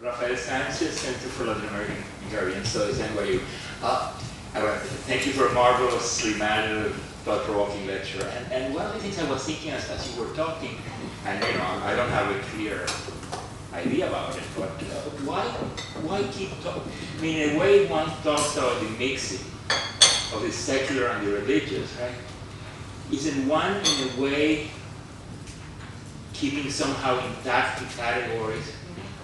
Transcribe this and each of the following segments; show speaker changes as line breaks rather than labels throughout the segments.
Rafael Sanchez, Center for Latin American Hungarian Studies, NYU. Thank you for a marvelously mannered, thought-provoking lecture. And one of the things I was thinking as you were talking, and I don't have a clear idea about it, but why keep talking? I mean, in a way, one talks about the mixing of the secular and the religious, right? Isn't one, in a way, keeping somehow intact the categories,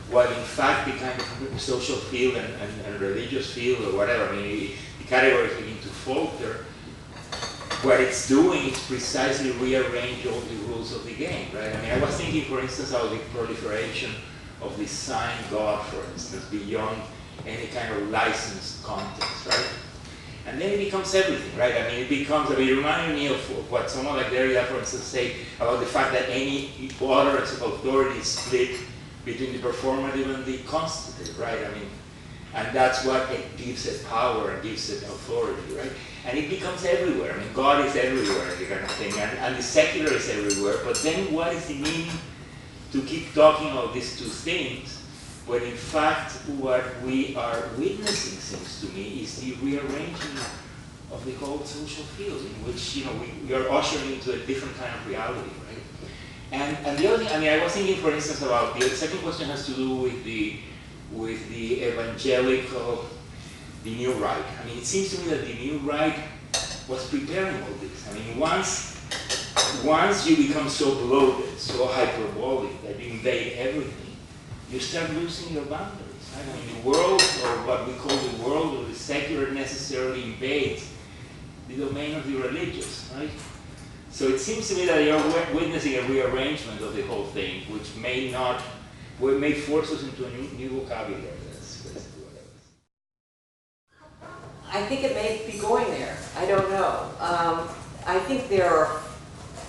while in fact the kind of social field and religious field or whatever, I mean, the categories begin to falter, what it's doing is precisely rearrange all the rules of the game, right? I mean, I was thinking, for instance, about the proliferation of the sign God, for instance, beyond any kind of licensed context, right? And then it becomes everything, right? I mean, it reminded me of what someone like Derrida, for instance, say about the fact that any utterance of authority is split between the performative and the constitutive, right? I mean, and that's what it gives it power and gives it authority, right? And it becomes everywhere. I mean, God is everywhere, the kind of thing, and the secular is everywhere. But then what is the meaning to keep talking about these two things when in fact what we are witnessing, seems to me, is the rearranging of the whole social field in which we are ushering into a different kind of reality, right? And the other thing, I mean, I was thinking, for instance, about the second question has to do with the evangelical, the new right. I mean, it seems to me that the new right was preparing all this. I mean, once you become so bloated, so hyperbolic that you invade everything, you start losing your boundaries. Right? I mean, the world, or what we call the world or the secular, necessarily invades the domain of the religious, right? So it seems to me that you're witnessing a rearrangement of the whole thing, which may force us into a new vocabulary. That's basically what I was.
I think it may be going there. I don't know. I think there are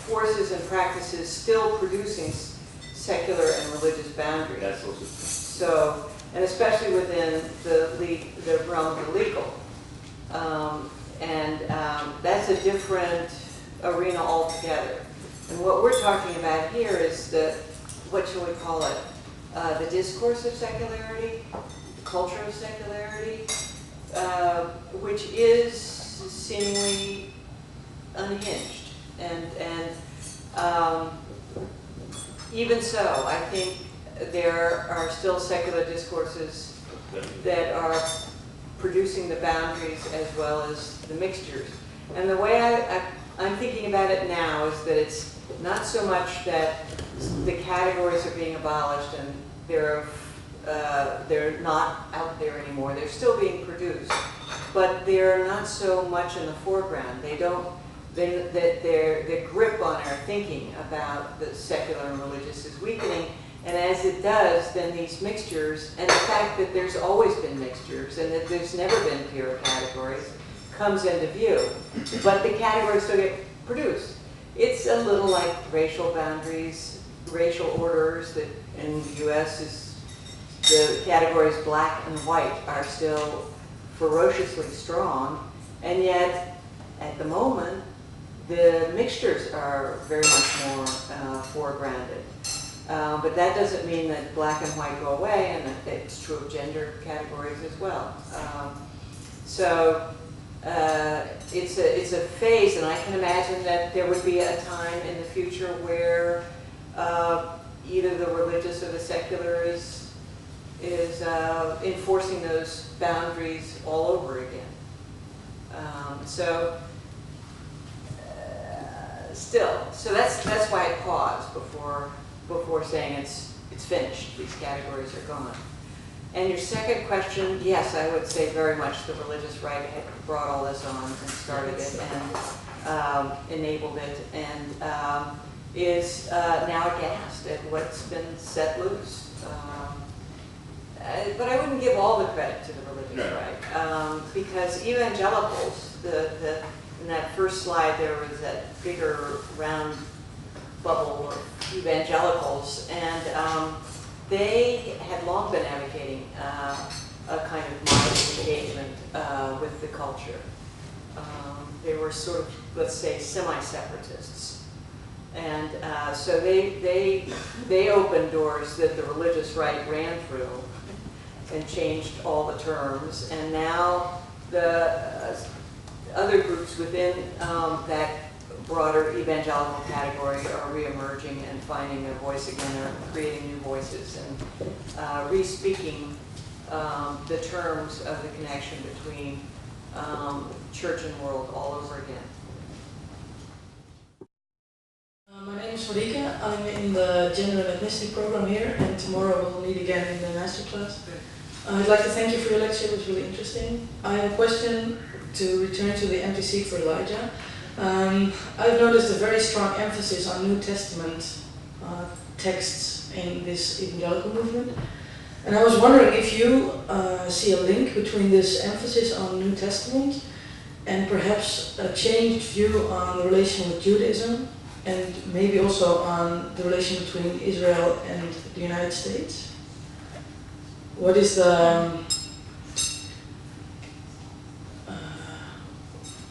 forces and practices still producing secular and religious boundaries.
That's also true.
So, and especially within the realm of the legal. That's a different arena altogether. And what we're talking about here is what shall we call it? The discourse of secularity, the culture of secularity, which is seemingly unhinged. Even so, I think there are still secular discourses that are producing the boundaries as well as the mixtures. And the way I'm thinking about it now is that it's not so much that the categories are being abolished and they're not out there anymore. They're still being produced, but they're not so much in the foreground. Their grip on our thinking about the secular and religious is weakening, and as it does, then these mixtures, and the fact that there's always been mixtures and that there's never been pure categories, comes into view. But the categories still get produced. It's a little like racial boundaries, racial orders that in the US is the categories black and white are still ferociously strong, and yet at the moment the mixtures are very much more foregrounded. But that doesn't mean that black and white go away, and that it's true of gender categories as well. It's a phase, and I can imagine that there would be a time in the future where either the religious or the secular is enforcing those boundaries all over again. So that's why I paused before saying it's finished. These categories are gone. And your second question, yes, I would say very much the religious right had brought all this on and started it and enabled it, and is now aghast at what's been set loose. But I wouldn't give all the credit to the religious right, because evangelicals, in that first slide there was that bigger round bubble of evangelicals, and they had long been advocating a kind of modest engagement with the culture. They were sort of, let's say, semi-separatists. And so they opened doors that the religious right ran through and changed all the terms, and now the other groups within that broader evangelical category are reemerging and finding their voice again, or creating new voices and re-speaking the terms of the connection between church and world all over again.
My name is Marike. I'm in the Gender and Ethnicity program here, and tomorrow we'll meet again in the masterclass. I'd like to thank you for your lecture. It was really interesting. I have a question to return to the empty seat for Elijah. I've noticed a very strong emphasis on New Testament texts in this evangelical movement. And I was wondering if you see a link between this emphasis on New Testament and perhaps a changed view on the relation with Judaism, and maybe also on the relation between Israel and the United States. What is the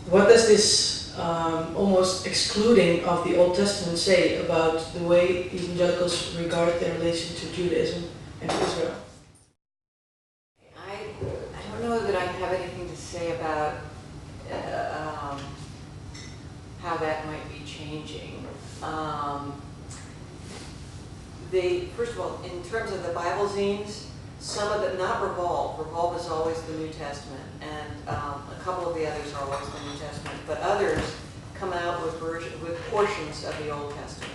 what does this almost excluding of the Old Testament say about the way evangelicals regard their relation to Judaism and Israel?
I don't know that I have anything to say about how that might be changing. First of all, in terms of the Bible zines, some of them, not Revolve. Revolve is always the New Testament, and a couple of the others are always the New Testament, but others come out with portions of the Old Testament,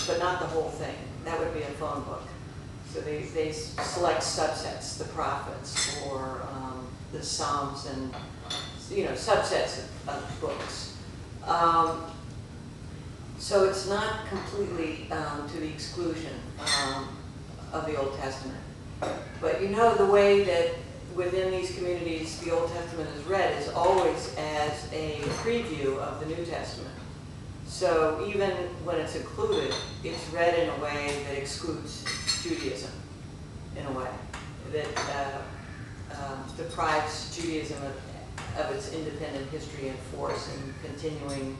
but not the whole thing. That would be a phone book. So they select subsets, the prophets or the Psalms, and subsets of books. So it's not completely to the exclusion of the Old Testament. But the way that within these communities the Old Testament is read is always as a preview of the New Testament. So even when it's included, it's read in a way that excludes Judaism, in a way, that deprives Judaism of its independent history and force and continuing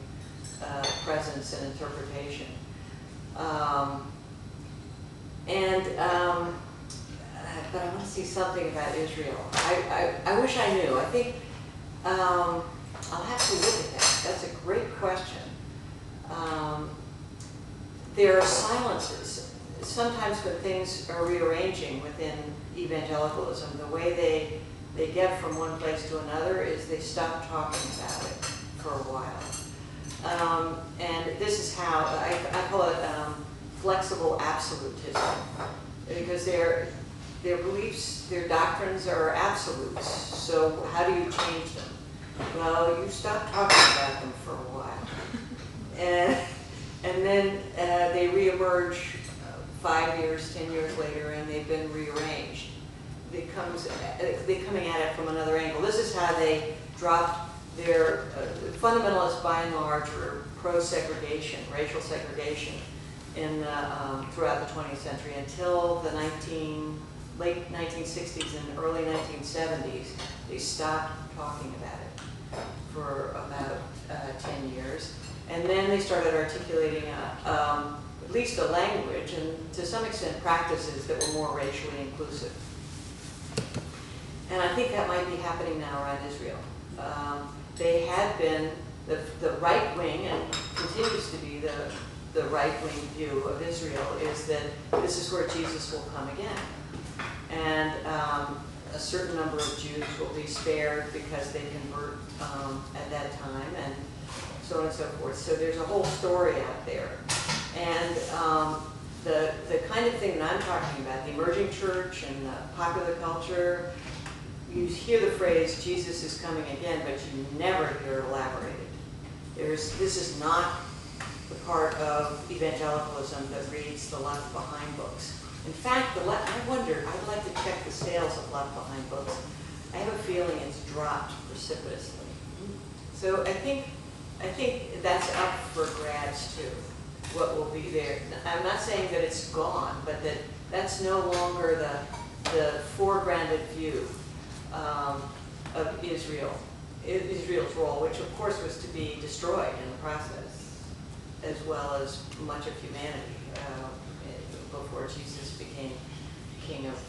presence and interpretation. But I want to see something about Israel. I wish I knew. I think I'll have to look at that. That's a great question. There are silences. Sometimes when things are rearranging within evangelicalism, the way they get from one place to another is they stop talking about it for a while. And this is how, I call it flexible absolutism, because their beliefs, their doctrines are absolutes. So how do you change them? Well, you stop talking about them for a while. And then they reemerge 5 years, 10 years later, and they've been rearranged. They're coming at it from another angle. This is how they dropped their fundamentalists, by and large, were pro-segregation, racial segregation, throughout the 20th century until the late 1960s and early 1970s. They stopped talking about it for about 10 years, and then they started articulating at least a language and to some extent practices that were more racially inclusive. And I think that might be happening now around Israel. They had been the right wing, and continues to be the right wing view of Israel, is that this is where Jesus will come again. And a certain number of Jews will be spared because they convert at that time, and so on and so forth. So there's a whole story out there. And the kind of thing that I'm talking about, the emerging church and the popular culture, you hear the phrase, Jesus is coming again, but you never hear it elaborated. This is not the part of evangelicalism that reads the Left Behind books. In fact, I wonder, I'd like to check the sales of Left Behind books. I have a feeling it's dropped precipitously. So I think that's up for grabs too, what will be there. I'm not saying that it's gone, but that's no longer the foregrounded view of Israel's role, which of course was to be destroyed in the process, as well as much of humanity before Jesus came thinking of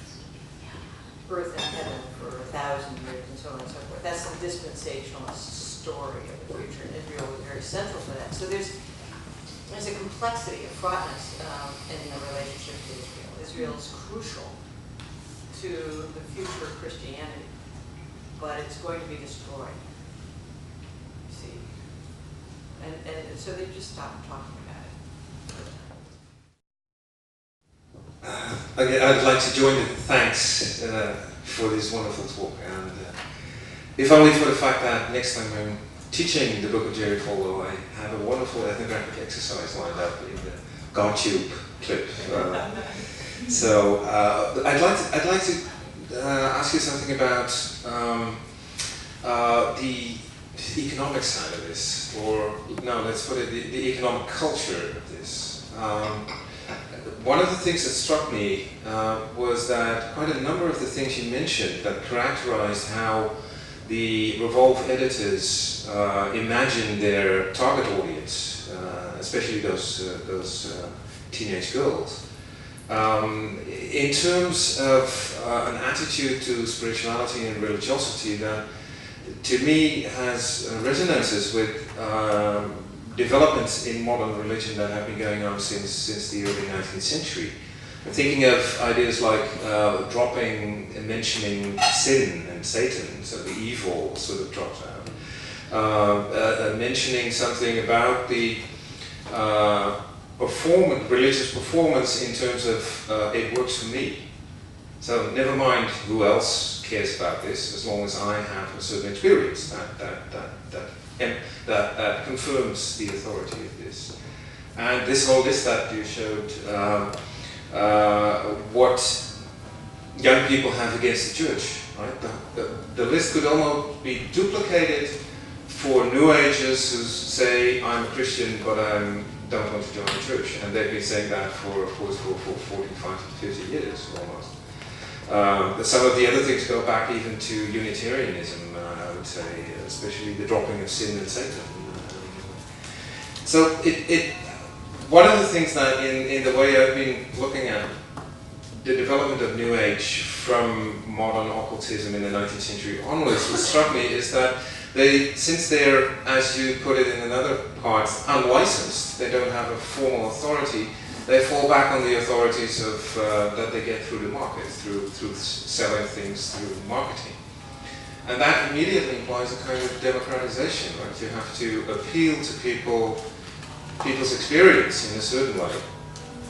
earth and heaven for 1,000 years and so on and so forth. That's the dispensationalist story of the future, and Israel was very central to that. So there's a complexity, a fraughtness in the relationship to Israel. Israel is crucial to the future of Christianity, but it's going to be destroyed. You see, and so they just stopped talking about it.
I'd like to join the thanks for this wonderful talk, and if only for the fact that next time I'm teaching the book of Jerry Falwell, I have a wonderful ethnographic exercise lined up in the GarTube clip. So I'd like to ask you something about the economic side of this, or no, let's put it the economic culture of this. One of the things that struck me was that quite a number of the things you mentioned that characterized how the Revolve editors imagined their target audience, especially those teenage girls, in terms of an attitude to spirituality and religiosity that, to me, has resonances with developments in modern religion that have been going on since the early 19th century. I'm thinking of ideas like dropping and mentioning sin and Satan, so the evil sort of drops out. Mentioning something about the religious performance in terms of it works for me. So never mind who else cares about this, as long as I have a certain experience that confirms the authority of this. And this whole list that you showed, what young people have against the church, right? The list could almost be duplicated for New Agers who say, I'm a Christian, but I don't want to join the church. And they've been saying that for 45 to 50 years almost. Some of the other things go back even to Unitarianism, I would say, especially the dropping of sin and Satan. So one of the things that in the way I've been looking at the development of New Age from modern occultism in the 19th century onwards, what struck me is that since they're, as you put it in another part, unlicensed, they don't have a formal authority, they fall back on the authorities of that they get through the market, through selling things through marketing. And that immediately implies a kind of democratization, right? You have to appeal to people's experience in a certain way,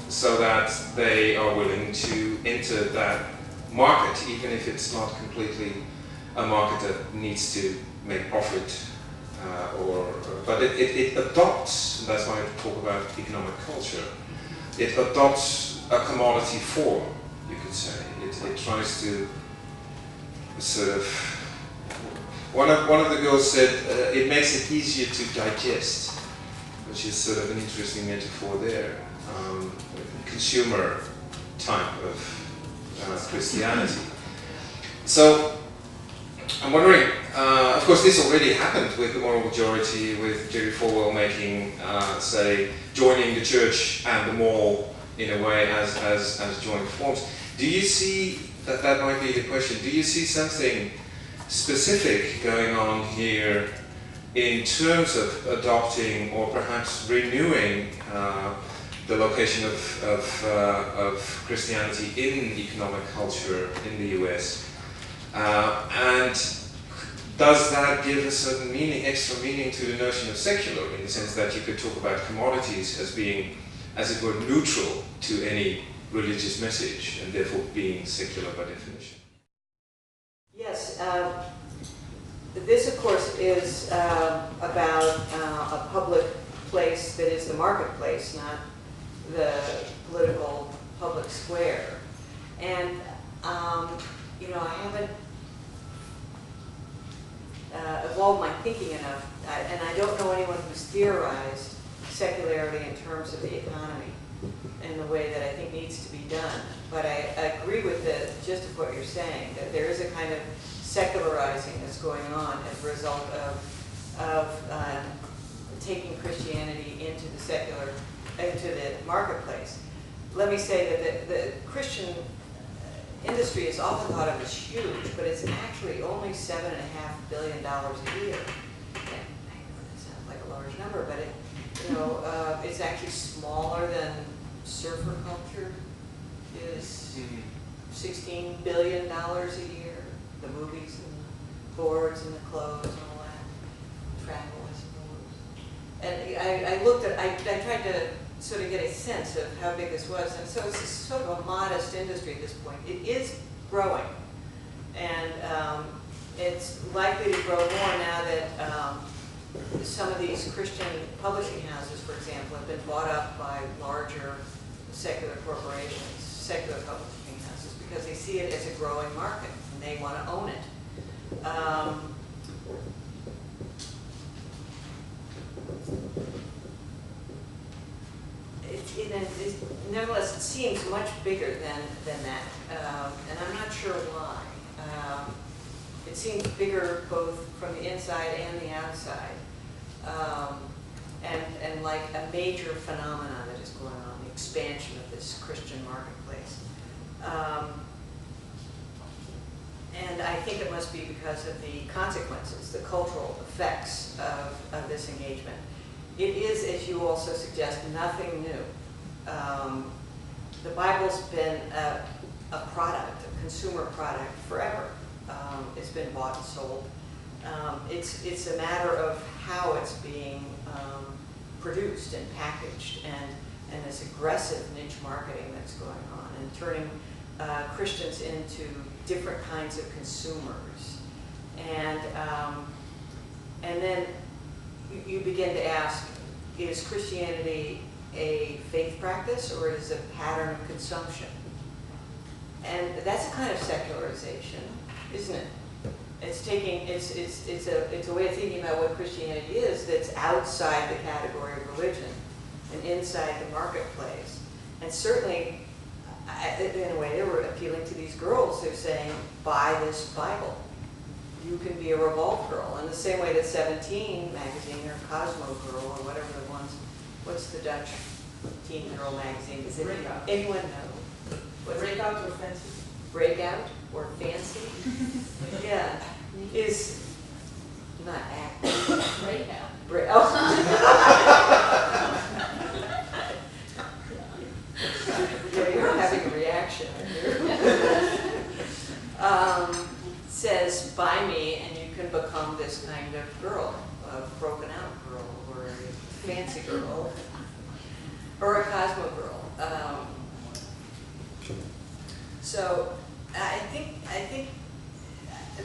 so that they are willing to enter that market, even if it's not completely a market that needs to make profit, but it adopts, and that's why I talk about economic culture, it adopts a commodity form, you could say. It tries to sort of, one of the girls said, it makes it easier to digest, which is sort of an interesting metaphor there. Consumer type of Christianity. So I'm wondering, of course this already happened with the moral majority, with Jerry Falwell making, say, joining the church and the mall in a way as joint forms. Do you see, that might be the question, do you see something specific going on here in terms of adopting or perhaps renewing the location of Christianity in economic culture in the US? And does that give a certain meaning, extra meaning to the notion of secular, in the sense that you could talk about commodities as being, as it were, neutral to any religious message, and therefore being secular by definition?
Yes, this of course is about a public place that is the marketplace, not the political public square. And you know, I haven't evolved my thinking enough, and I don't know anyone who's theorized secularity in terms of the economy in the way that I think needs to be done. But I agree with the gist of what you're saying, that there is a kind of secularizing that's going on as a result of taking Christianity into the marketplace. Let me say that the Christian industry is often thought of as huge, but it's actually only $7.5 billion a year. And I know that sounds like a large number, but it, it's actually smaller than surfer culture is. $16 billion a year. The movies and the boards and the clothes and all that. Travel, I suppose. And I looked at, I tried to sort of get a sense of how big this was. And so it's sort of a modest industry at this point. It is growing. And it's likely to grow more now that some of these Christian publishing houses, for example, have been bought up by larger secular corporations, secular publishing houses, because they see it as a growing market and they want to own it. Nevertheless, it seems much bigger than that, and I'm not sure why. It seems bigger both from the inside and the outside, and like a major phenomenon that is going on, the expansion of this Christian marketplace. And I think it must be because of the consequences, the cultural effects of this engagement. It is, as you also suggest, nothing new. The Bible's been a product, a consumer product forever. It's been bought and sold. It's a matter of how it's being produced and packaged, and this aggressive niche marketing that's going on, and turning Christians into different kinds of consumers. And then you begin to ask, is Christianity a faith practice or is it a pattern of consumption? And that's a kind of secularization, isn't it? It's a way of thinking about what Christianity is that's outside the category of religion and inside the marketplace. And certainly, in a way, they were appealing to these girls. They're saying, buy this Bible. You can be a Revolt girl. In the same way that 17 magazine or Cosmo Girl or whatever the ones, what's the Dutch teen girl magazine? Does anyone know? What's
Breakout or Fancy?
Breakout or Fancy? Yeah. Is not acting.
Breakout.
Yeah, you're having a reaction. Says, buy me and you can become this kind of girl, a broken out girl, or a fancy girl, or a Cosmo girl. So I think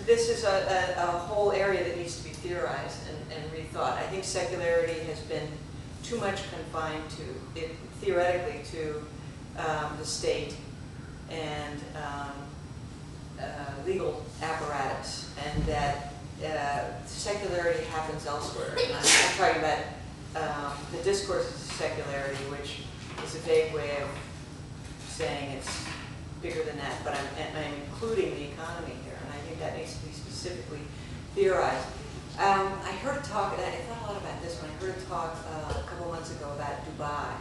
this is a whole area that needs to be theorized and rethought. I think secularity has been too much confined to, theoretically, to the state and legal apparatus, and that secularity happens elsewhere. And I'm talking about the discourse of secularity, which is a vague way of saying it's bigger than that, but I'm including the economy here, and I think that needs to be specifically theorized. I heard a talk, and I thought a lot about this one, I heard a talk a couple months ago about Dubai,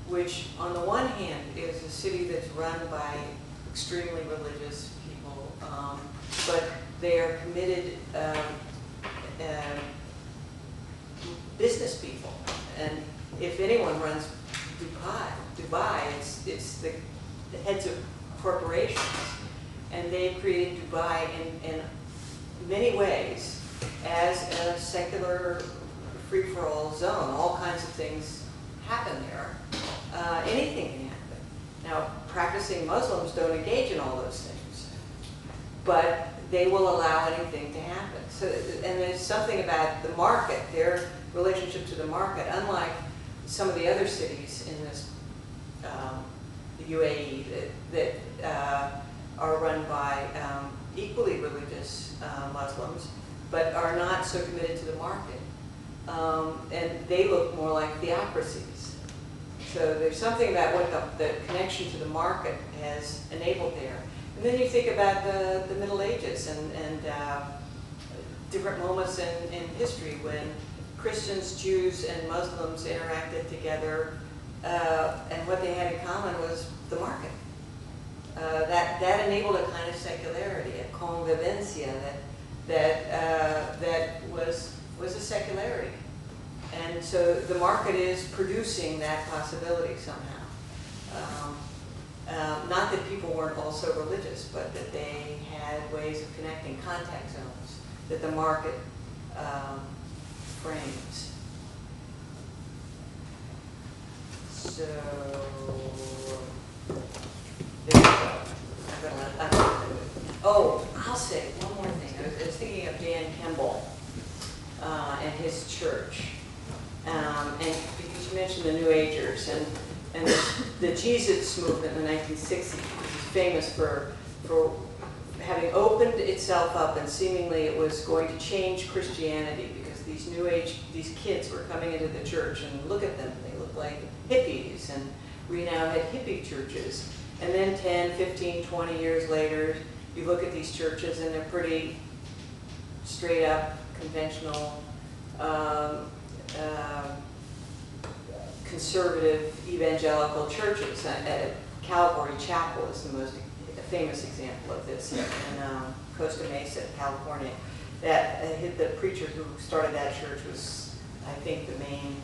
which on the one hand is a city that's run by extremely religious people, but they are committed business people. And if anyone runs Dubai, it's the heads of corporations. And they've created Dubai in many ways as a secular free-for-all zone. All kinds of things happen there. Anything can happen. Now, practicing Muslims don't engage in all those things, but they will allow anything to happen. So, and there's something about the market, their relationship to the market, unlike some of the other cities in this, the UAE, that are run by equally religious Muslims, but are not so committed to the market. And they look more like theocracies. So there's something about what the connection to the market has enabled there. And then you think about the Middle Ages and different moments in history when Christians, Jews, and Muslims interacted together, and what they had in common was the market. That that enabled a kind of secularity, a convivencia that was a secularity. And so the market is producing that possibility somehow. Not that people weren't also religious, but that they had ways of connecting, contact zones that the market frames. So, there you go. Oh, I'll say one more thing. I was thinking of Dan Kemble and his church. And because you mentioned the New Agers and the Jesus movement in the 1960s, which is famous for having opened itself up, and seemingly it was going to change Christianity because these New Age, these kids were coming into the church, and look at them, they look like hippies, and we now had hippie churches. And then 10, 15, 20 years later, you look at these churches and they're pretty straight up, conventional, conservative evangelical churches. Calvary Chapel is the most famous example of this in Costa Mesa, California. The preacher who started that church was, I think, the main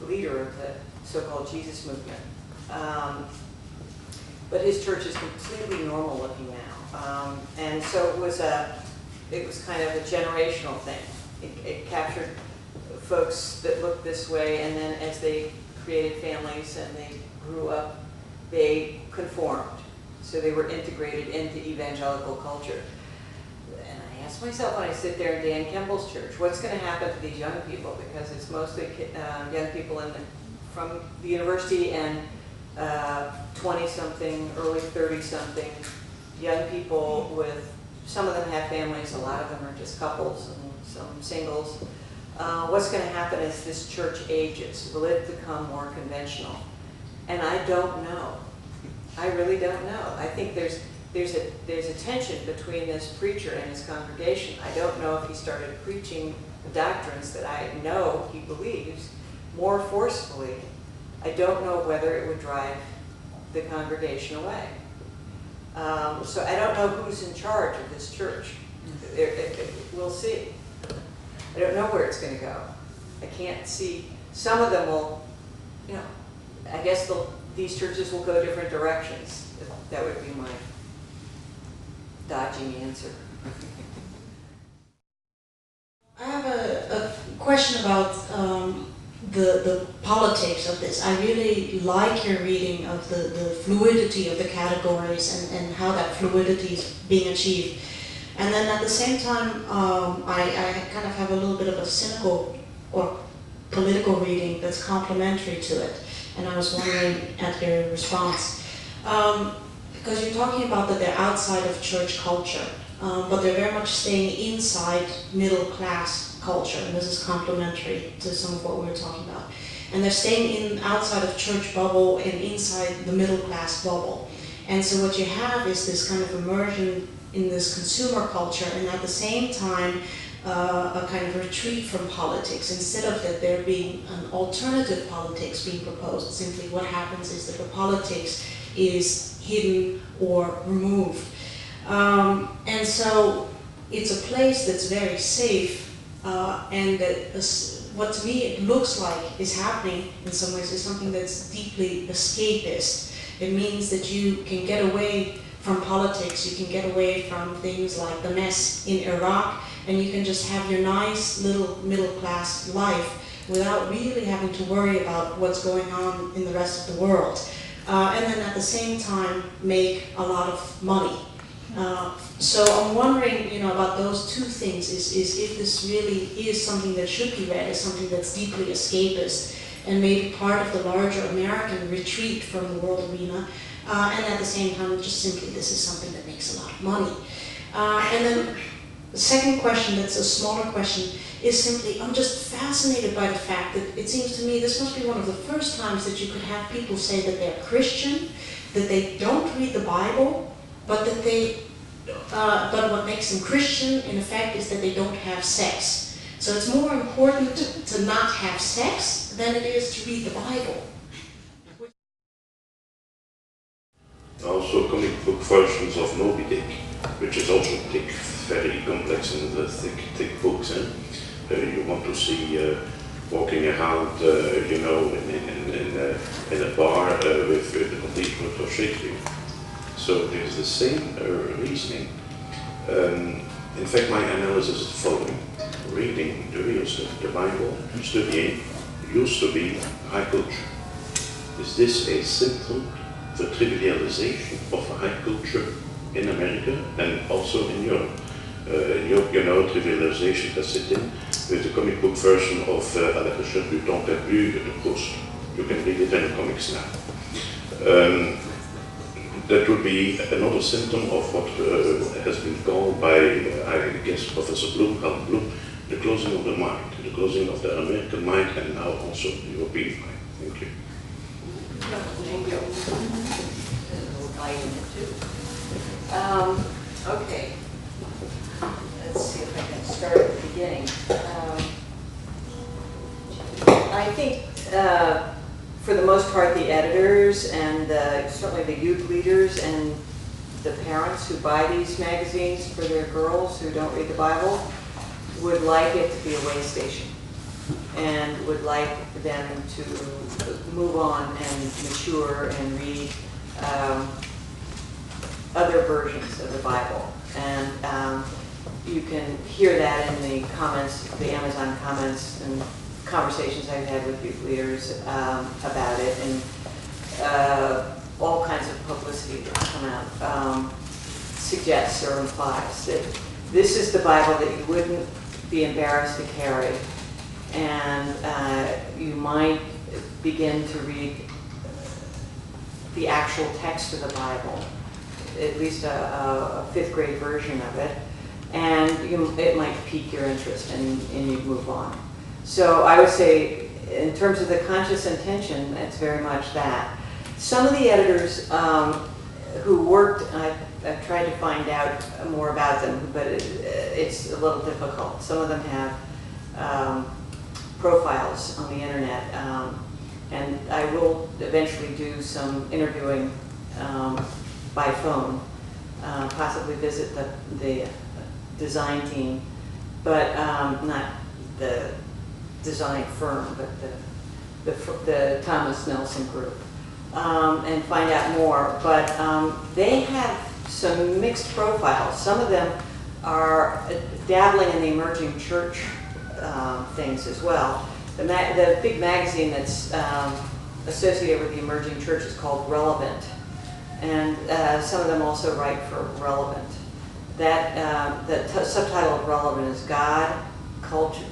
leader of the so-called Jesus movement. But his church is completely normal looking now. And so it was kind of a generational thing. It captured folks that looked this way, and then as they created families and they grew up, they conformed. So they were integrated into evangelical culture. And I ask myself when I sit there in Dan Kemble's church, what's going to happen to these young people? Because it's mostly young people from the university and 20-something, early 30-something, young people with, some of them have families, a lot of them are just couples and some singles. What's going to happen as this church ages? Will it become more conventional? And I don't know. I really don't know. I think there's a tension between this preacher and his congregation. I don't know if he started preaching the doctrines that I know he believes more forcefully. I don't know whether it would drive the congregation away. So I don't know who's in charge of this church. We'll see. I don't know where it's going to go. I can't see. Some of them will, I guess these churches will go different directions. That would be my dodging answer.
I have a question about the politics of this. I really like your reading of the fluidity of the categories and how that fluidity is being achieved. And then at the same time, I kind of have a little bit of a cynical or political reading that's complementary to it. And I was wondering at your response. Because you're talking about that they're outside of church culture, but they're very much staying inside middle class culture, and this is complementary to some of what we were talking about. And they're staying outside of church bubble and inside the middle class bubble. And so what you have is this kind of immersion in this consumer culture, and at the same time a kind of retreat from politics. Instead of that there being an alternative politics being proposed, simply what happens is that the politics is hidden or removed. And so it's a place that's very safe, and that what to me it looks like is happening in some ways is something that's deeply escapist. It means that you can get away from politics, you can get away from things like the mess in Iraq, and you can just have your nice little middle class life without really having to worry about what's going on in the rest of the world. And then at the same time make a lot of money. So I'm wondering, about those two things, is if this really is something that should be read as something that's deeply escapist and maybe part of the larger American retreat from the world arena, and at the same time just simply this is something that makes a lot of money. And then the second question, that's a smaller question, is simply, I'm just fascinated by the fact that it seems to me this must be one of the first times that you could have people say that they're Christian, that they don't read the Bible, but that but what makes them Christian, in effect, is that they don't have sex. So it's more important to not have sex than it is to read the Bible.
Also comic book versions of Moby Dick, which is also thick, very complex and thick books. You want to see walking around, you know, in a bar with the complete work of Shakespeare. So there's the same reasoning. In fact, my analysis is the following. Reading the real stuff, the Bible, studying, used to be high culture. Is this a symptom for trivialization of high culture in America and also in Europe? In Europe, you know, trivialization has sit in with the comic book version of À la recherche du temps perdu de Proust. You can read it in the comics now. That would be another symptom of what has been called by, I guess, Professor Bloom, the closing of the mind, the closing of the American mind and now also the European mind. Thank you.
Thank you. There's a little light in it too. Okay. Let's see if I can start at the beginning. I think for the most part the editors and certainly the youth leaders and the parents who buy these magazines for their girls who don't read the Bible would like it to be a way station and would like them to move on and mature and read other versions of the Bible. And you can hear that in the comments, the Amazon comments and conversations I've had with youth leaders about it, and all kinds of publicity that's come out suggests or implies that this is the Bible that you wouldn't be embarrassed to carry, and you might begin to read the actual text of the Bible, at least a fifth grade version of it, and it might pique your interest and you'd move on. So I would say, in terms of the conscious intention, it's very much that. Some of the editors who worked, I've tried to find out more about them, but it's a little difficult. Some of them have profiles on the internet, and I will eventually do some interviewing by phone, possibly visit the design team, but not the design firm, but the Thomas Nelson Group, and find out more. But they have some mixed profiles. Some of them are dabbling in the emerging church things as well. The big magazine that's associated with the emerging church is called Relevant, and some of them also write for Relevant. That the subtitle of Relevant is God, Culture,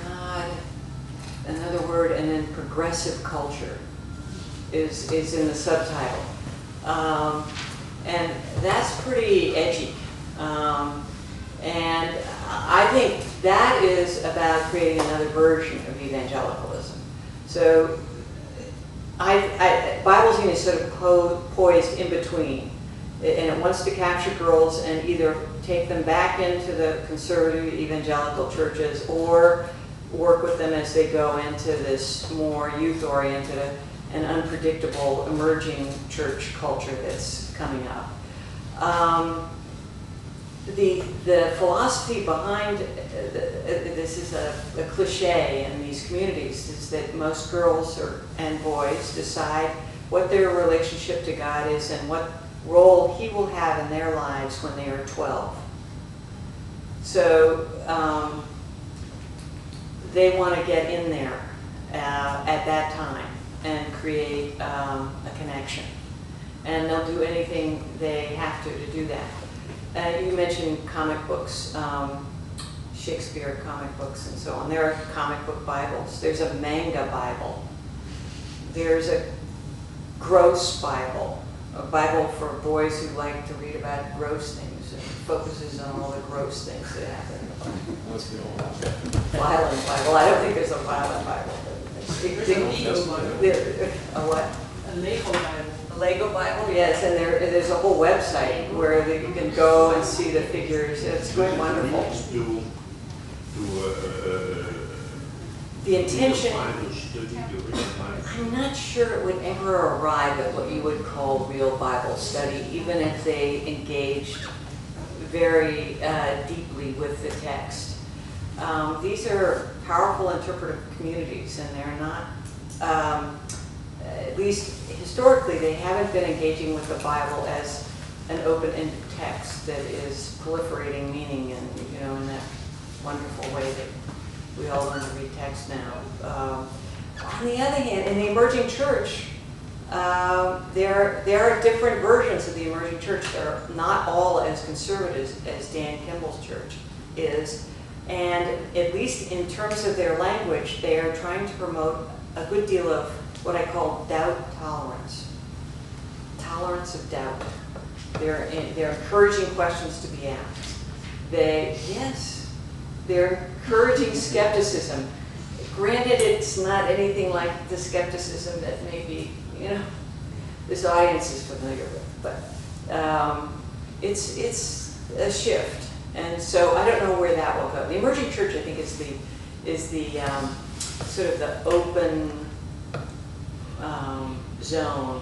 God, another word, and then progressive culture is in the subtitle, and that's pretty edgy. And I think that is about creating another version of evangelicalism. So Biblezine is sort of poised in between, and it wants to capture girls and either take them back into the conservative evangelical churches or work with them as they go into this more youth-oriented and unpredictable emerging church culture that's coming up. The philosophy behind this is a cliche in these communities, is that most girls and boys decide what their relationship to God is and what role He will have in their lives when they are 12. So they want to get in there at that time and create a connection. And they'll do anything they have to do that. You mentioned comic books, Shakespeare comic books and so on. There are comic book Bibles. There's a manga Bible. There's a gross Bible, a Bible for boys who like to read about gross things and focuses on all the gross things that happen in the Bible. Violent Bible. I don't think there's a violent Bible. A what?
A Lego Bible.
A Lego Bible, yes, and there's a whole website where you can go and see the figures. It's quite wonderful. the intention,
Bibles, the original Bibles.
I'm not sure it would ever arrive at what you would call real Bible study, even if they engaged very deeply with the text. These are powerful interpretive communities, and they're not, at least historically, they haven't been engaging with the Bible as an open-ended text that is proliferating meaning and, in that wonderful way that we all learn to read text now. On the other hand, in the emerging church, there are different versions of the emerging church. They're not all as conservative as Dan Kimball's church is. And at least in terms of their language, they are trying to promote a good deal of what I call doubt tolerance. Tolerance of doubt. They're encouraging questions to be asked. They're encouraging skepticism. Granted, it's not anything like the skepticism that maybe, this audience is familiar with, but it's a shift. And so I don't know where that will go. The emerging church, I think, is the sort of the open zone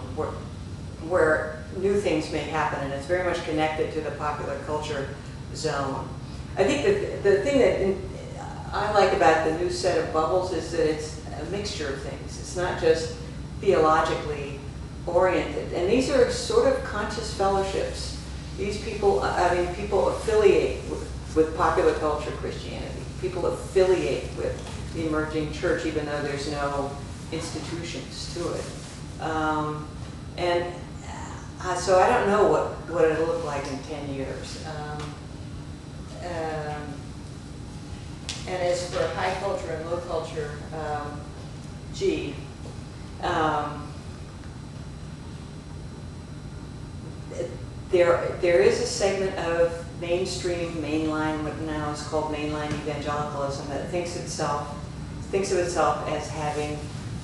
where new things may happen, and it's very much connected to the popular culture zone. I think that the thing that I like about the new set of bubbles is that it's a mixture of things. It's not just theologically oriented. And these are sort of conscious fellowships. These people, people affiliate with popular culture Christianity. People affiliate with the emerging church, even though there's no institutions to it. So I don't know what it'll look like in 10 years. And as for high culture and low culture, there is a segment of mainstream, mainline, what now is called mainline evangelicalism, that thinks of itself as having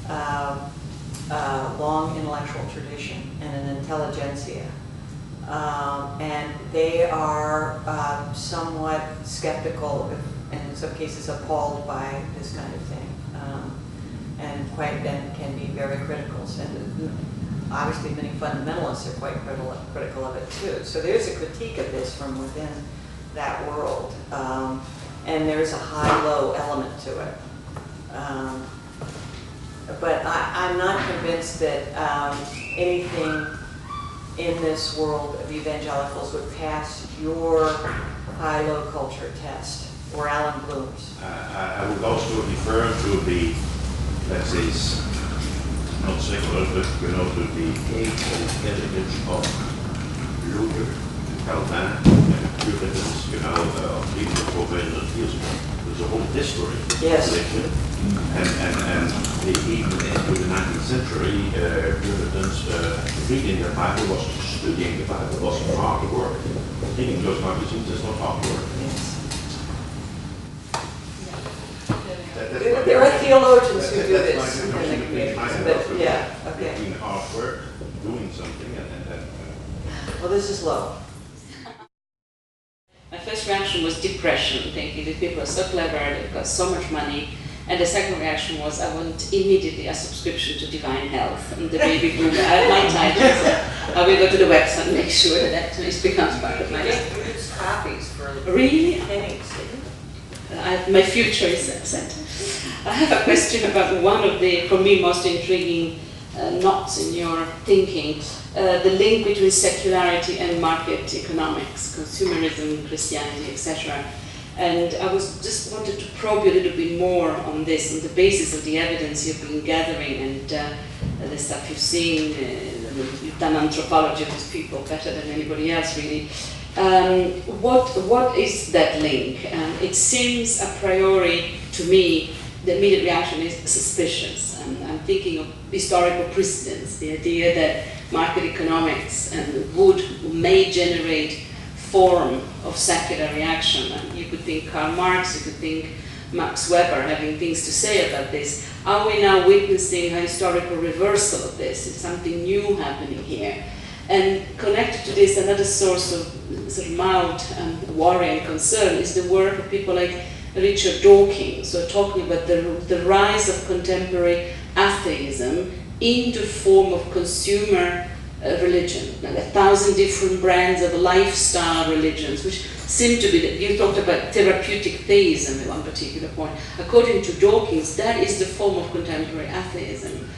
a long intellectual tradition and an intelligentsia. And they are somewhat skeptical, and in some cases appalled by this kind of thing, and can be very critical. And obviously many fundamentalists are quite critical of it too. So there's a critique of this from within that world, and there's a high-low element to it. But I'm not convinced that anything in this world of evangelicals would pass your high-low culture test or Alan Bloom's.
I would also refer to the, let's say, not secular, but to the age and intelligence of Luther, Calvin, Puritans, people for 400 years ago. There's a whole history of religion. And even into the 19th century, Puritans reading the Bible was studying the Bible, was hard work. Reading those magazines is not hard work.
There are theologians who do this.
Between hard work, doing something, and
well, this is low.
My first reaction was depression, thinking that people are so clever, they've got so much money. And the second reaction was, I want immediately a subscription to Divine Health. And the baby boomer, I have my title, I will go to the website and make sure that that becomes part of my life.
You use copies for
Really?
pennies.
My future is set. I have a question about one of the, for me, most intriguing knots in your thinking, the link between secularity and market economics, consumerism, Christianity, etc. And I just wanted to probe you a little bit more on this, on the basis of the evidence you've been gathering and the stuff you've seen. You've done anthropology of these people better than anybody else, really. What is that link? It seems a priori to me, the immediate reaction is suspicious. I'm thinking of historical precedents, the idea that market economics may generate form of secular reaction. And you could think Karl Marx, you could think Max Weber having things to say about this. Are we now witnessing a historical reversal of this? Is something new happening here? And connected to this, another source of sort of mild worry and concern is the work of people like Richard Dawkins, who are talking about the rise of contemporary atheism in the form of consumer religion, like 1,000 different brands of lifestyle religions, which seem to be, you talked about therapeutic theism at one particular point. According to Dawkins, that is the form of contemporary atheism.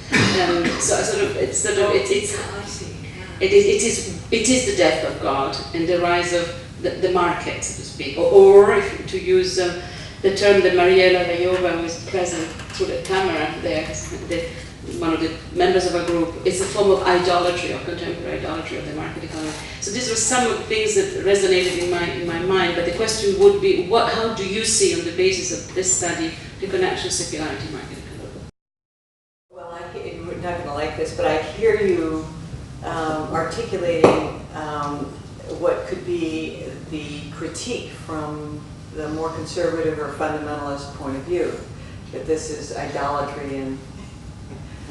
It is the death of God and the rise of the market, so to speak. Or if, to use the term that Mariela Rayova was present through the camera there, one of the members of our group, it's a form of idolatry, or contemporary idolatry of the market economy. So these were some of the things that resonated in my mind, but the question would be, how do you see, on the basis of this study, the connection secularity market economy?
Well, you're not going to like this, but I hear you articulating what could be the critique from the more conservative or fundamentalist point of view, that this is idolatry. And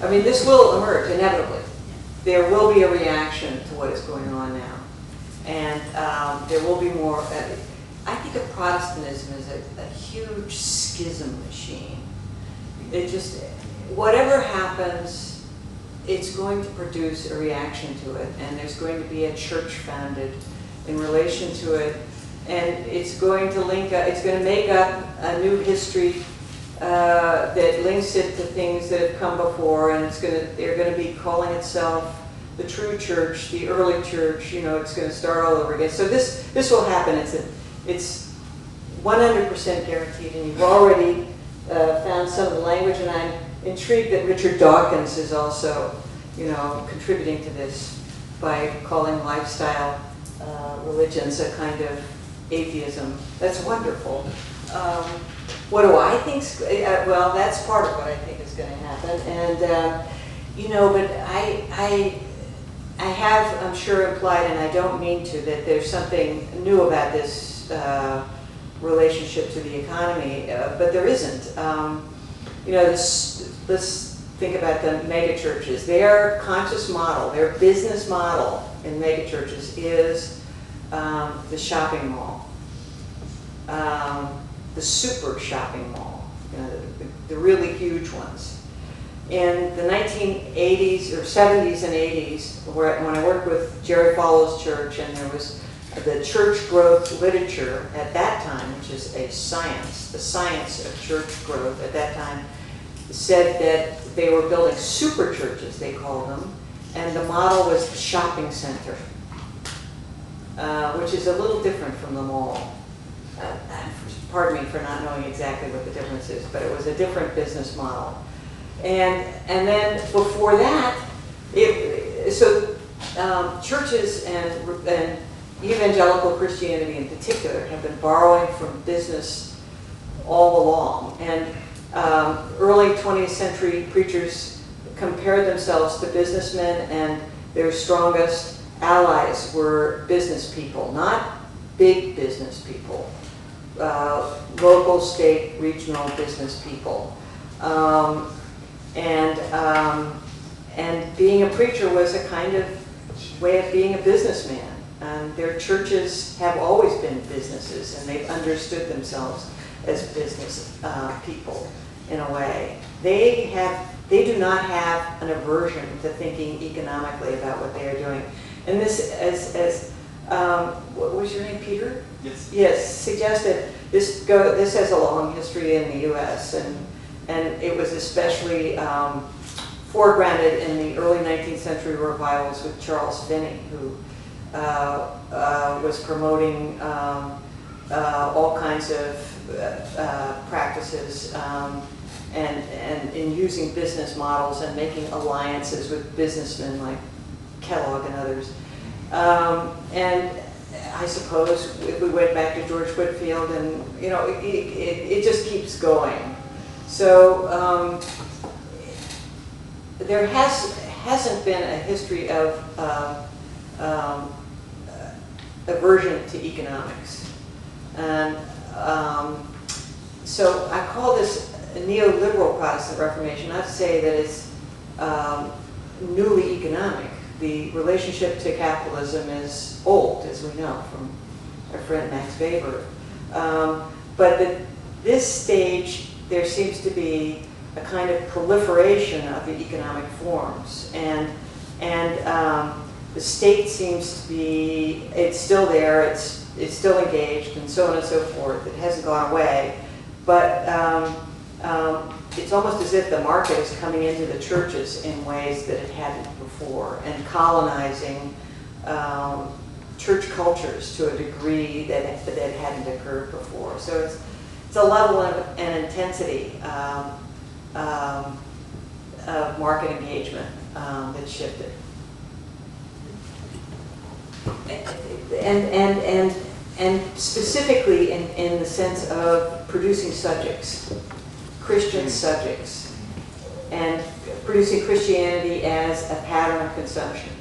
I mean, this will emerge inevitably. There will be a reaction to what is going on now, and there will be more. I think of Protestantism as a huge schism machine. It just, whatever happens, it's going to produce a reaction to it, and there's going to be a church founded in relation to it, and it's going to link up, it's going to make up a new history that links it to things that have come before, and they're going to be calling itself the true church, the early church. You know, it's going to start all over again. So this will happen. It's 100% guaranteed, and you've already found some of the language, and I'm intrigued that Richard Dawkins is also, contributing to this by calling lifestyle religions a kind of atheism. That's wonderful. What do I think? Well, that's part of what I think is going to happen, and but I have, I'm sure, implied, and I don't mean to, that there's something new about this relationship to the economy, but there isn't. Let's think about the mega churches. Their conscious model, their business model in mega churches is the shopping mall, the super shopping mall, the really huge ones. In the 1980s or 70s and 80s, when I worked with Jerry Fallow's church, and there was the church growth literature at that time, which is a science, the science of church growth at that time, said that they were building super churches, they called them, and the model was the shopping center, which is a little different from the mall. Pardon me for not knowing exactly what the difference is, but it was a different business model. And then before that, churches and evangelical Christianity in particular have been borrowing from business all along. And early 20th century preachers compared themselves to businessmen, and their strongest allies were business people, not big business people, local, state, regional business people. And being a preacher was a kind of way of being a businessman. And their churches have always been businesses, and they've understood themselves as business people in a way. They do not have an aversion to thinking economically about what they are doing. And this, what was your name, Peter?
Yes.
Yes, suggested this has a long history in the U.S. and it was especially foregrounded in the early 19th century revivals with Charles Finney, who was promoting all kinds of practices and in using business models and making alliances with businessmen like Kellogg and others. And I suppose if we went back to George Whitefield, and it just keeps going. So there hasn't been a history of aversion to economics, and so I call this a neoliberal Protestant Reformation. Not to say that it's newly economic. The relationship to capitalism is old, as we know from our friend Max Weber. But this stage, there seems to be a kind of proliferation of the economic forms, and the state seems to be, it's still there, it's still engaged, and so on and so forth. It hasn't gone away, but it's almost as if the market is coming into the churches in ways that it hadn't before, and colonizing church cultures to a degree that hadn't occurred before. So it's a level and intensity of market engagement that's shifted. And specifically in the sense of producing subjects, Christian subjects, and producing Christianity as a pattern of consumption.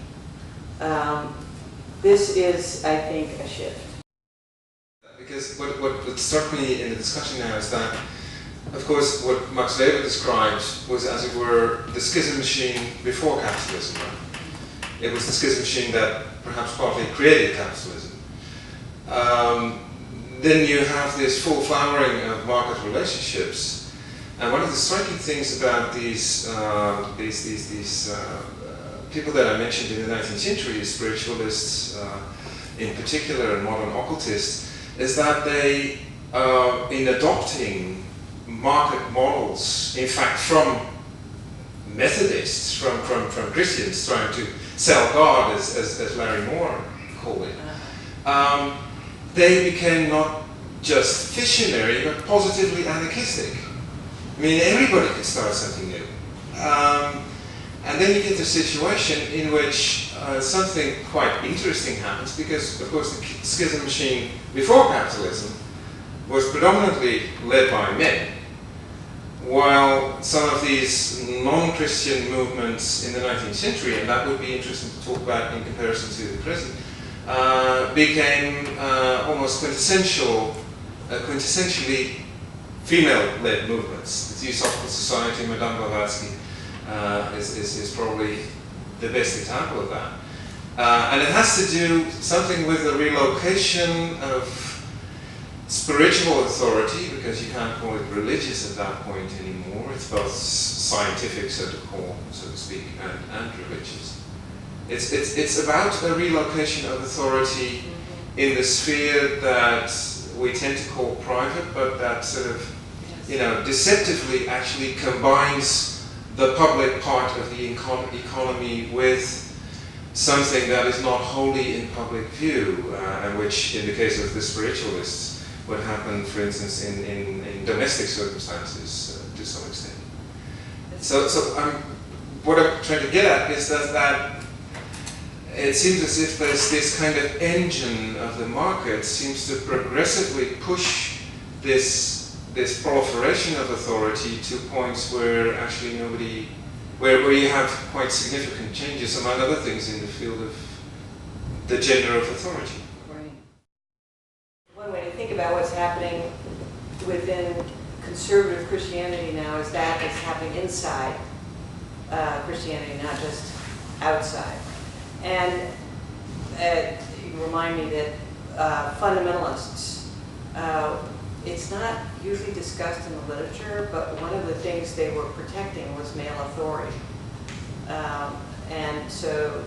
This is, I think, a shift.
Because what struck me in the discussion now is that, of course, what Max Weber described was, as it were, the schism machine before capitalism. Right? It was the schism machine that perhaps partly created capitalism. Then you have this full flowering of market relationships, and one of the striking things about these people that I mentioned in the 19th century, spiritualists in particular and modern occultists, is that they, in adopting market models, in fact from Methodists, from Christians trying to sell God, as Larry Moore called it, they became not just visionary, but positively anarchistic. I mean, everybody could start something new. And then you get a situation in which something quite interesting happens, because, of course, the schism machine before capitalism was predominantly led by men, while some of these non-Christian movements in the 19th century, and that would be interesting to talk about in comparison to the present, became almost quintessentially female-led movements. The Theosophical Society, Madame Blavatsky, is probably the best example of that. And it has to do something with the relocation of spiritual authority, because you can't call it religious at that point anymore. It's both scientific, so to speak, and religious. It's about a relocation of authority in the sphere that we tend to call private, but that sort of, deceptively actually combines the public part of the economy with something that is not wholly in public view, and which, in the case of the spiritualists, would happen, for instance, in domestic circumstances to some extent. So what I'm trying to get at is that it seems as if there's this kind of engine of the market seems to progressively push this proliferation of authority to points where actually where you have quite significant changes, among other things, in the field of the gender of authority.
Right. One way to think about what's happening within conservative Christianity now is that it's happening inside Christianity, not just outside. And you remind me that fundamentalists, it's not usually discussed in the literature, but one of the things they were protecting was male authority. And so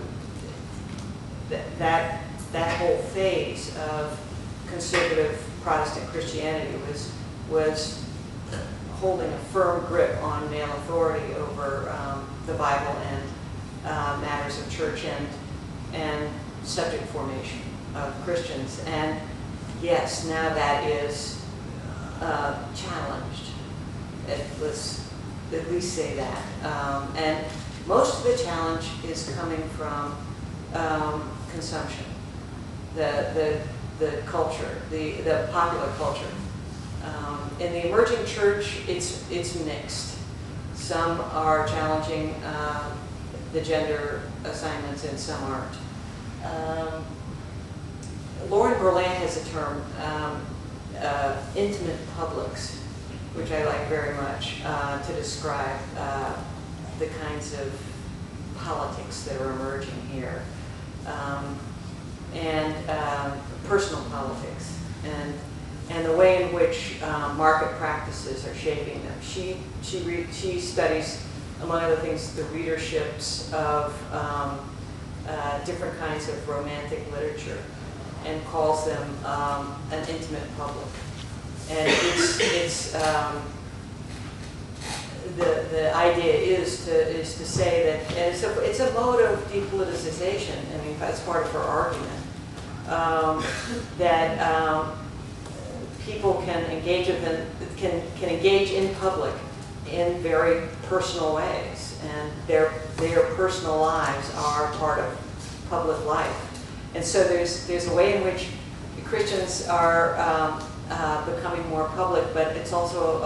that whole phase of conservative Protestant Christianity was holding a firm grip on male authority over the Bible and matters of church and subject formation of Christians. And yes, now that is challenged. Let's at least say that. And most of the challenge is coming from consumption, the culture, the popular culture. In the emerging church, it's mixed. Some are challenging the gender assignments, and some aren't. Lauren Berlant has a term, intimate publics, which I like very much, to describe the kinds of politics that are emerging here, and personal politics. And and the way in which market practices are shaping them. She studies, among other things, the readerships of different kinds of romantic literature and calls them an intimate public. And the idea is to say that, and it's a mode of depoliticization. I mean, that's part of her argument, that people can engage can engage in public in very personal ways, and their personal lives are part of public life. And so there's a way in which Christians are becoming more public, but it's also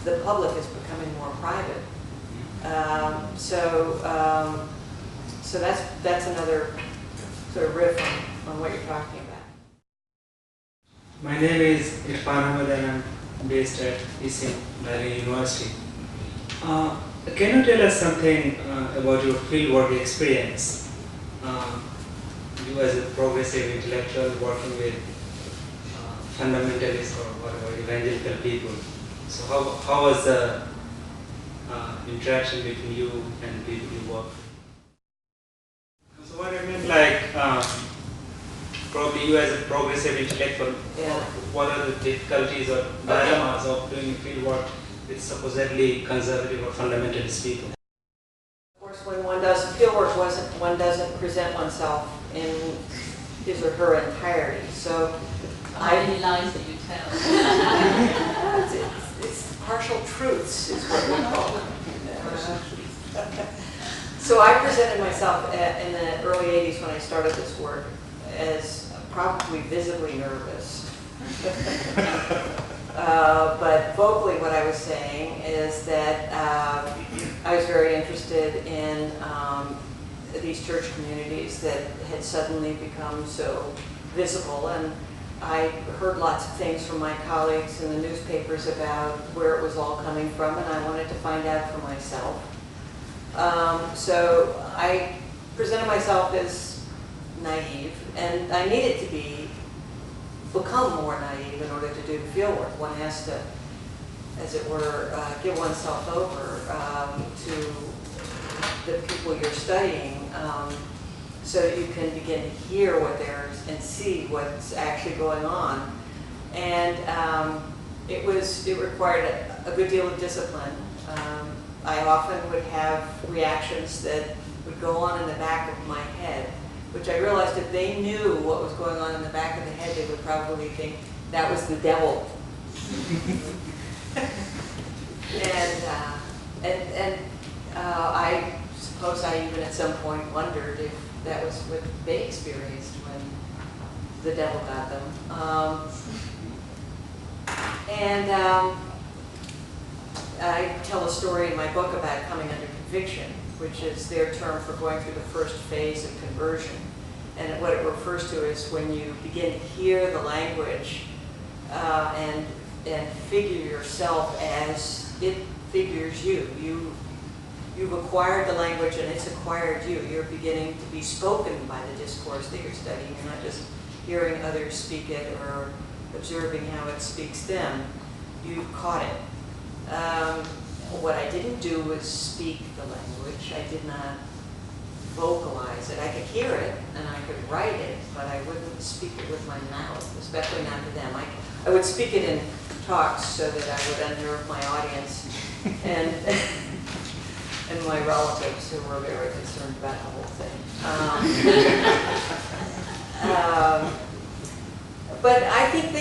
the public is becoming more private. So that's another sort of riff on what you're talking about.
My name is Irfan Ahmed and I'm based at Eastern University. Can you tell us something about your fieldwork experience? You as a progressive intellectual working with fundamentalists or whatever, evangelical people. So how was the interaction between you and people you work with? So what I mean, like, probably you as a progressive intellectual, what are the difficulties or dilemmas of doing fieldwork with supposedly conservative or fundamentalist people?
Of course, when one does fieldwork, one doesn't present oneself in his or her entirety. So
How many lies that you tell?
it's partial truths is what we call them. So I presented myself in the early 80s when I started this work as probably visibly nervous. But vocally what I was saying is that I was very interested in these church communities that had suddenly become so visible, and I heard lots of things from my colleagues in the newspapers about where it was all coming from, and I wanted to find out for myself. So I presented myself as naive, and I needed to become more naive in order to do the fieldwork. One has to, as it were, give oneself over to the people you're studying, so that you can begin to hear what they're and see what's actually going on. And it required a good deal of discipline. I often would have reactions that would go on in the back of my head, which I realized if they knew what was going on in the back of the head, they would probably think that was the devil. And I suppose I even at some point wondered if that was what they experienced when the devil got them. I tell a story in my book about coming under conviction, which is their term for going through the first phase of conversion. And what it refers to is when you begin to hear the language and figure yourself as it figures you. You've acquired the language and it's acquired you. You're beginning to be spoken by the discourse that you're studying. You're not just hearing others speak it or observing how it speaks them. You've caught it. What I didn't do was speak the language. I did not vocalize it. I could hear it and I could write it, but I wouldn't speak it with my mouth, especially not to them. I would speak it in talks so that I would unnerve my audience and my relatives who were very concerned about the whole thing. But I think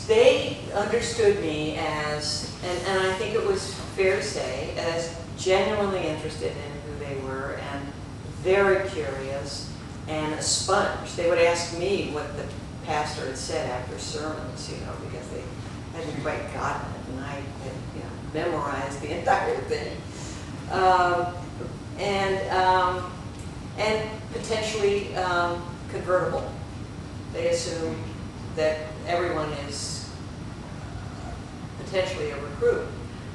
they understood me as, and I think it was fair to say, as genuinely interested in who they were and very curious and a sponge. They would ask me what the pastor had said after sermons, because they hadn't quite gotten it, and I had, memorized the entire thing. And potentially convertible. They assume that everyone is potentially a recruit,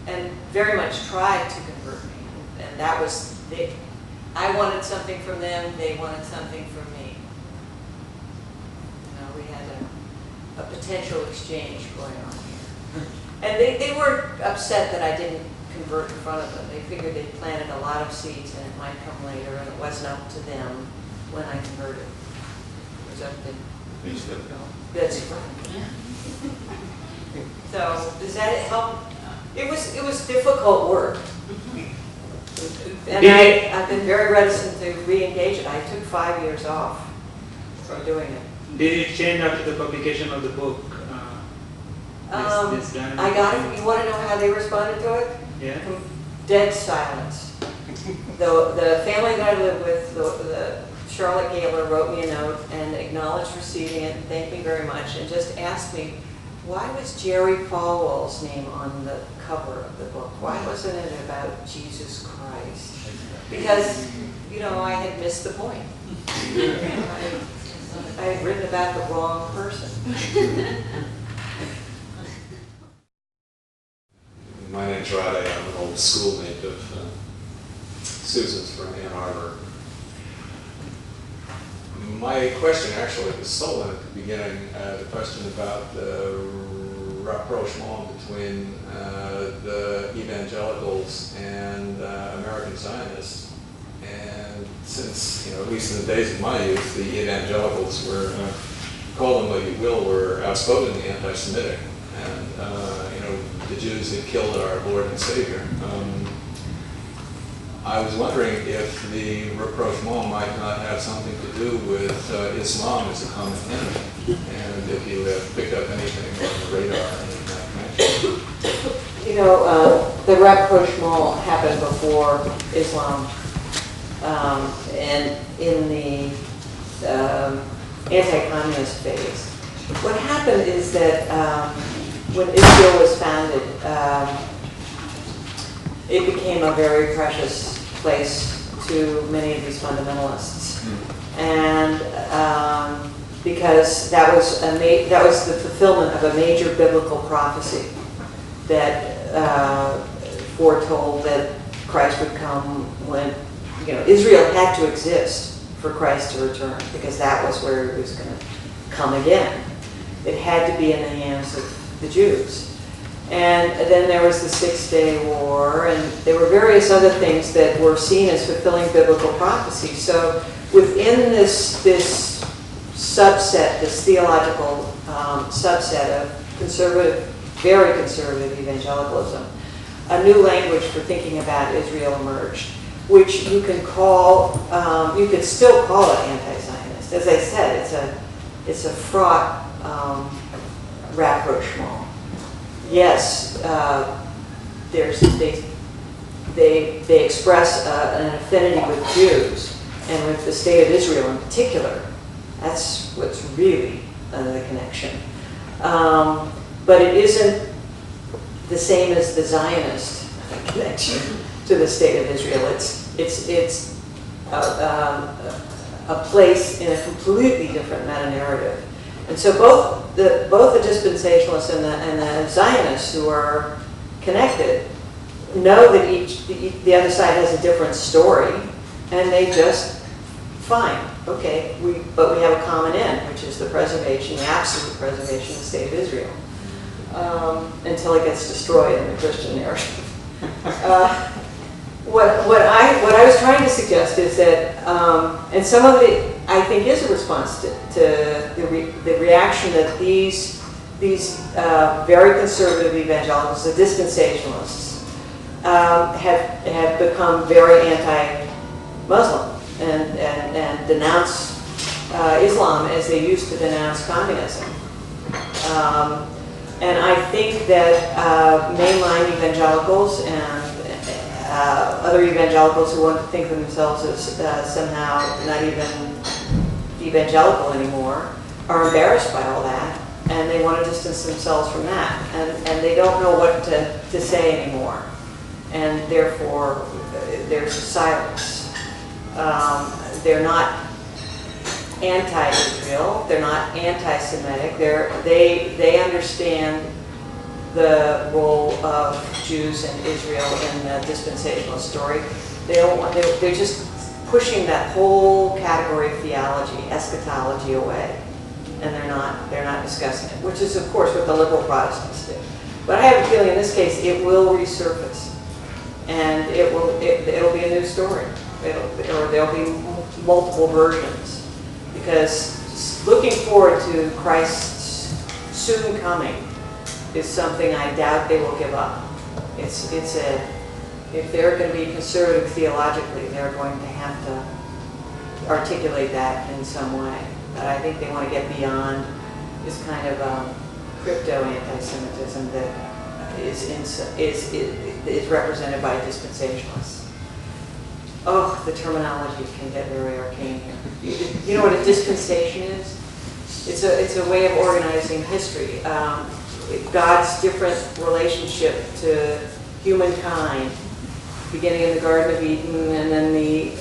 and very much tried to convert me. And that was, I wanted something from them, they wanted something from me. We had a potential exchange going on here. And they were upset that I didn't convert in front of them. They figured they planted a lot of seeds and it might come later, and it wasn't up to them when I converted. It was up to that's right. So does that help? It was difficult work. And I've been very reticent to re-engage it. I took 5 years off from doing it.
Did it change after the publication of the book? This dynamic
I got it. You want to know how they responded to it?
Yeah.
Dead silence. The family that I live with, the Charlotte Gaylor, wrote me a note and acknowledged receiving it and thanked me very much and just asked me, why was Jerry Falwell's name on the cover of the book? Why wasn't it about Jesus Christ? Because, you know, I had missed the point. I had written about the wrong person.
My name's Rade. I'm an old schoolmate of Susan's from Ann Arbor. My question actually was stolen at the beginning, the question about the rapprochement between the evangelicals and American Zionists. And since, you know, at least in the days of my youth, the evangelicals were, call them what you will, were outspokenly anti-Semitic. And, you know, the Jews had killed our Lord and Savior. I was wondering if the rapprochement might not have something to do with Islam as a common enemy, and if you have picked up anything on the radar in that connection.
You know, the rapprochement happened before Islam, and in the anti-communist phase. What happened is that when Israel was founded, it became a very precious place to many of these fundamentalists, and because that was the fulfillment of a major biblical prophecy that foretold that Christ would come when, you know, Israel had to exist for Christ to return, because that was where he was going to come again. It had to be in the hands of the Jews. And then there was the Six-Day War, and there were various other things that were seen as fulfilling biblical prophecy. So within this subset, this theological subset of conservative, very conservative evangelicalism, a new language for thinking about Israel emerged, which you can call, you could still call it anti-Zionist. As I said, it's a fraught rapprochement. Yes, they express an affinity with Jews and with the state of Israel in particular. That's what's really the connection. But it isn't the same as the Zionist connection to the state of Israel. It's a place in a completely different meta-narrative. And so both the dispensationalists and the Zionists, who are connected, know that the other side has a different story, and they just, fine, okay, but we have a common end, which is the preservation, the absolute preservation of the state of Israel, until it gets destroyed in the Christian narrative. What I was trying to suggest is that, and some of it, I think, is a response to the reaction that these very conservative evangelicals, the dispensationalists, have become very anti-Muslim and denounce Islam as they used to denounce communism. And I think that mainline evangelicals and other evangelicals who want to think of themselves as somehow not even evangelical anymore are embarrassed by all that, and they want to distance themselves from that, and they don't know what to say anymore, and therefore there's silence. They're not anti-Israel, they're not anti-Semitic, they understand the role of Jews and Israel in the dispensational story. They're just pushing that whole category of theology, eschatology, away, and they're not discussing it, which is, of course, what the liberal Protestants do. But I have a feeling in this case it will resurface, and it'll be a new story, or there'll be multiple versions, because looking forward to Christ's soon coming is something I doubt they will give up. If they're going to be conservative theologically, they're going to have to articulate that in some way. But I think they want to get beyond this kind of crypto anti-Semitism that is represented by dispensationalists. Oh, the terminology can get very arcane here. You know what a dispensation is? It's a way of organizing history. God's different relationship to humankind, beginning in the Garden of Eden, and then the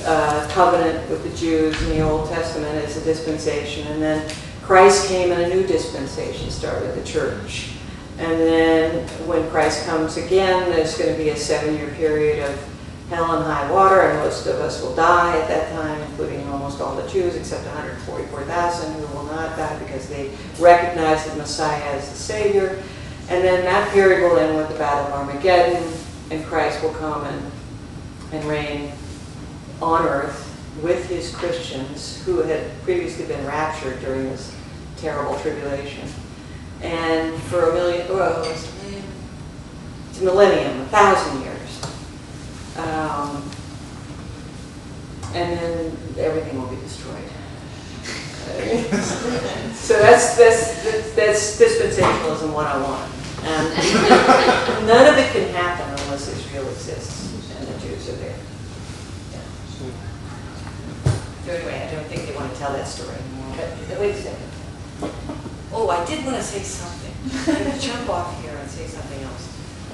covenant with the Jews in the Old Testament is a dispensation, and then Christ came in a new dispensation, started the church. And then when Christ comes again, there's going to be a 7-year period of hell and high water, and most of us will die at that time, including almost all the Jews, except 144,000 who will not die because they recognize the Messiah as the Savior. And then that period will end with the Battle of Armageddon, and Christ will come and reign on earth with his Christians who had previously been raptured during this terrible tribulation. And for it's a millennium, 1,000 years. And then everything will be destroyed. So that's dispensationalism 101. And none of it can happen unless Israel exists and the Jews are there. So anyway, I don't think they want to tell that story anymore. But wait a second. Oh, I did want to say something. I'm going to jump off here and say something else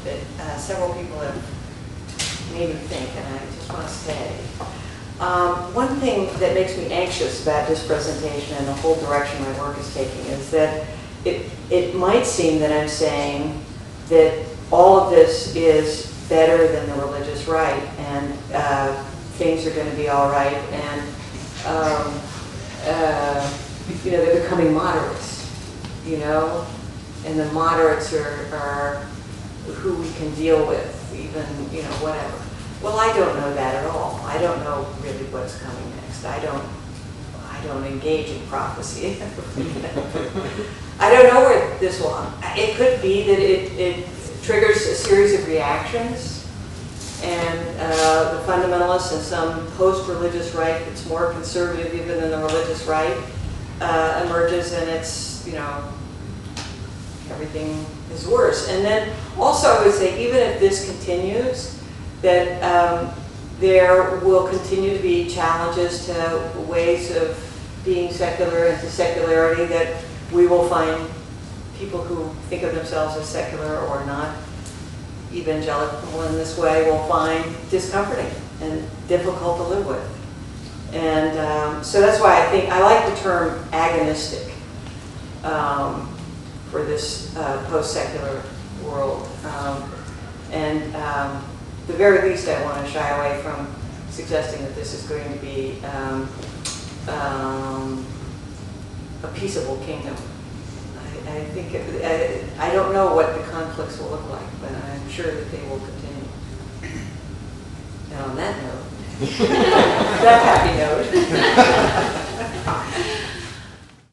that several people have made me think, and I just want to say. One thing that makes me anxious about this presentation and the whole direction my work is taking is that it might seem that I'm saying that all of this is better than the religious right, and things are going to be all right, and they're becoming moderates, and the moderates are who we can deal with, even, whatever. Well, I don't know that at all. I don't know really what's coming next. I don't engage in prophecy. I don't know where this will. It could be that it triggers a series of reactions, and the fundamentalists and some post-religious right that's more conservative even than the religious right emerges, and it's everything is worse. And then also I would say, even if this continues, that there will continue to be challenges to ways of being secular and to secularity, that we will find people who think of themselves as secular or not evangelical in this way will find discomforting and difficult to live with. And so that's why I think I like the term agonistic for this post-secular world. The very least, I want to shy away from suggesting that this is going to be a peaceable kingdom. I think I don't know what the conflicts will look like, but I'm sure that they will continue. And on that note, that happy note.